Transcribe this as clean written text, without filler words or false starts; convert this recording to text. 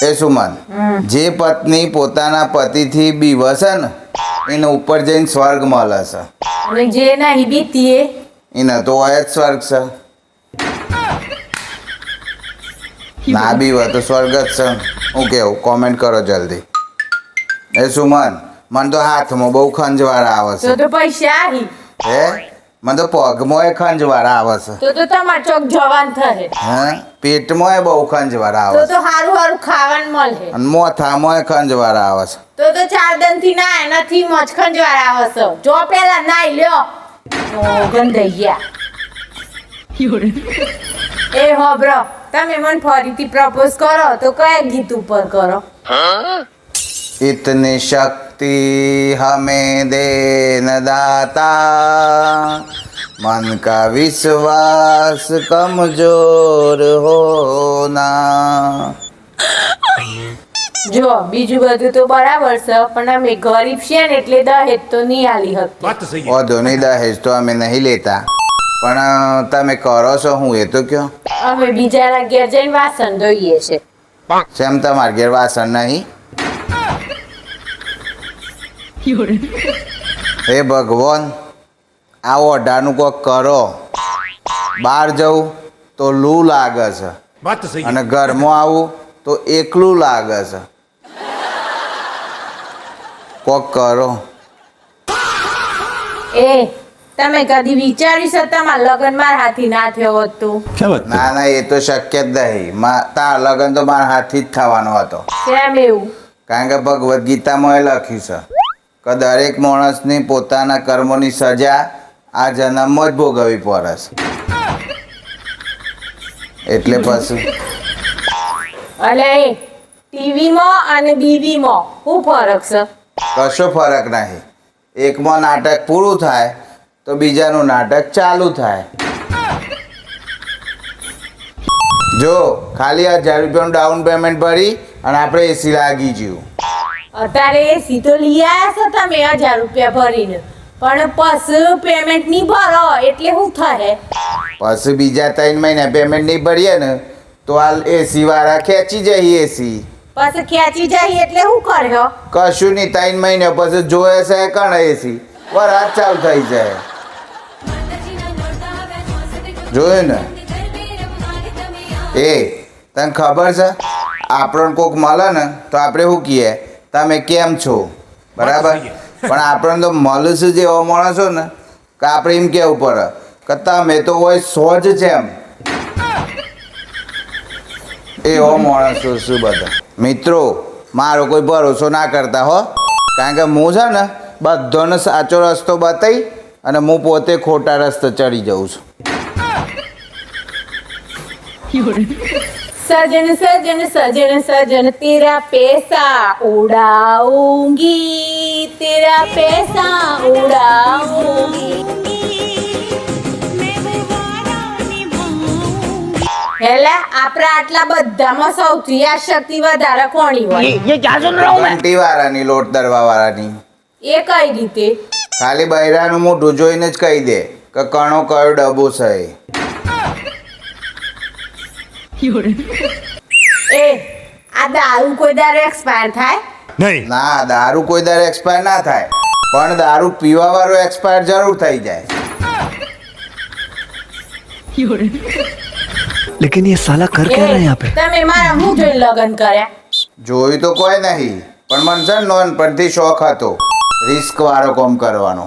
એ સુમન, જે પત્ની પોતાના પતિથી બીવશે ને એને ઉપર જઈને સ્વર્ગ મળે છે, અને જે નહીં બીતી એને તો હોય જ સ્વર્ગ છે. ના બીવે તો સ્વર્ગ જ છે. હું કેવું કોમેન્ટ કરો જલ્દી. એ સુમન, મને તો હાથમાં બહુ ખંજવાળા આવે તો છે. તો પૈસા આહી હે, મને તો પગમાં ખંજવાળા આવે છે. તો તમાર ચોક જવાન થશે હે, પેટમાં બહુ ખંજવાળા આવે છે. તો સારું સારું ખાવાનું મળે અને મોથામાં ખંજવાળા આવે છે. તો 4 દન થી ના એનાથી મચખંજ વાળા આવે છે. જો પેલા નાઈ લ્યો ગંધાઈ ગયા. એ હોબ્રો, તમે મને ફરીથી પ્રપોઝ કરો તો કયા ગીત ઉપર કરો? इतनी शक्ति हमें दे न दाता, मन का विश्वास कमजोर होना. જો બીજું બધું તો બરાબર છે, પણ અમે ગરીબ છીએ ને એટલે દહેજ તો નહીં આલી હતી. વધુ નહીં, દહેજ તો અમે નહીં લેતા, પણ તમે કરો છો હું એ તો કયો. અમે બીજાના ઘેર જઈને વાસણ ધોઈએ છે. સેમ તમારા ઘેર વાસણ નહીં? હે ભગવાન, આ ઓઢાનું કોક કરો. બહાર જવું તો લૂ લાગે છે, અને ઘરમાં આવું તો એકલું લાગે છે. કોક કરો. એ તમે કદી વિચાર્યું છે તમારા લગ્ન મારા હાથી ના થયો હોત તો? ના ના, એ તો શક્ય જ નહીં. તાર લગ્ન તો મારા હાથથી જ થવાનો હતો. કેમ એવું? કારણ કે ભગવદ્ ગીતામાં એ લખ્યું છે કે દરેક માણસની પોતાના કર્મોની સજા આ જન્મમાં જ ભોગવવી પડે છે. એટલે પછી અલે ટીવીમાં અને બીવીમાં શું ફરક છે? કશો ફરક નહીં. એકમાં નાટક પૂરું થાય તો બીજાનું નાટક ચાલુ થાય. જો ખાલી 1000 રૂપિયાનું ડાઉન પેમેન્ટ ભરી અને આપણે એસી લાગી ગયું. અત્યારે એસી તો લઈ આવ્યા છો તમે 1000 રૂપિયા ભરીને, પણ પછી પેમેન્ટ નહીં ભરો એટલે શું થાય? પછી બીજા 3 મહિના પેમેન્ટ નહીં ભરીએ ને તો આ એસી વાળા ખેંચી જઈએ એસી. પછી ખેંચી જાય એટલે શું કર્યો? કશું નહીં, 3 મહિના પછી જોયે છે કણ એસી વરાત ચાલુ થઈ જાય. જોયું ને? એ તને ખબર છે, આપણને કોક મળે ને તો આપણે શું કહીએ? તમે કેમ છો? બરાબર. પણ આપણને તો મળશું જ એવા માણસો ને કે આપણે એમ કહેવું પડે કે તમે તો હોય 100 જ છે એમ. એવો માણસો શું બધા. મિત્રો, મારો કોઈ ભરોસો ના કરતા હો, કારણ કે હું છે ને બધાનો સાચો રસ્તો બતાવી અને હું પોતે ખોટા રસ્તે ચડી જાઉં છું. સજન સજન સજન સજન તેરા પૈસા ઉડાऊंगी, तेरा पैसा उड़ाऊंगी. હેલા આપણા આટલા બધામાં સૌથી આ શક્તિ વધારે કોની હોય? ઘંટી વાળાની, લોટ દરવા વાળાની. એ કઈ રીતે? ખાલી બૈરાનું મોઢું જોઈને જ કહી દે કે કણો કયો ડબ્બો છે. એ આ દારૂ કોઈ દારૂ એક્સપાયર થાય? ના, દારૂ કોઈ દર એક્સપાયર ના થાય, પણ દારૂ પીવા વાળો એક્સપાયર જરૂર થઈ જાય. लेकिन ये साला कर क्या रहा है यहाँ पे? તમે મારા હું જોઈને લગ્ન કર્યા? જોયું તો કોઈ નહીં, પણ મને છે ને નાનપણથી શોખ હતો રિસ્ક વાળો કામ કરવાનો.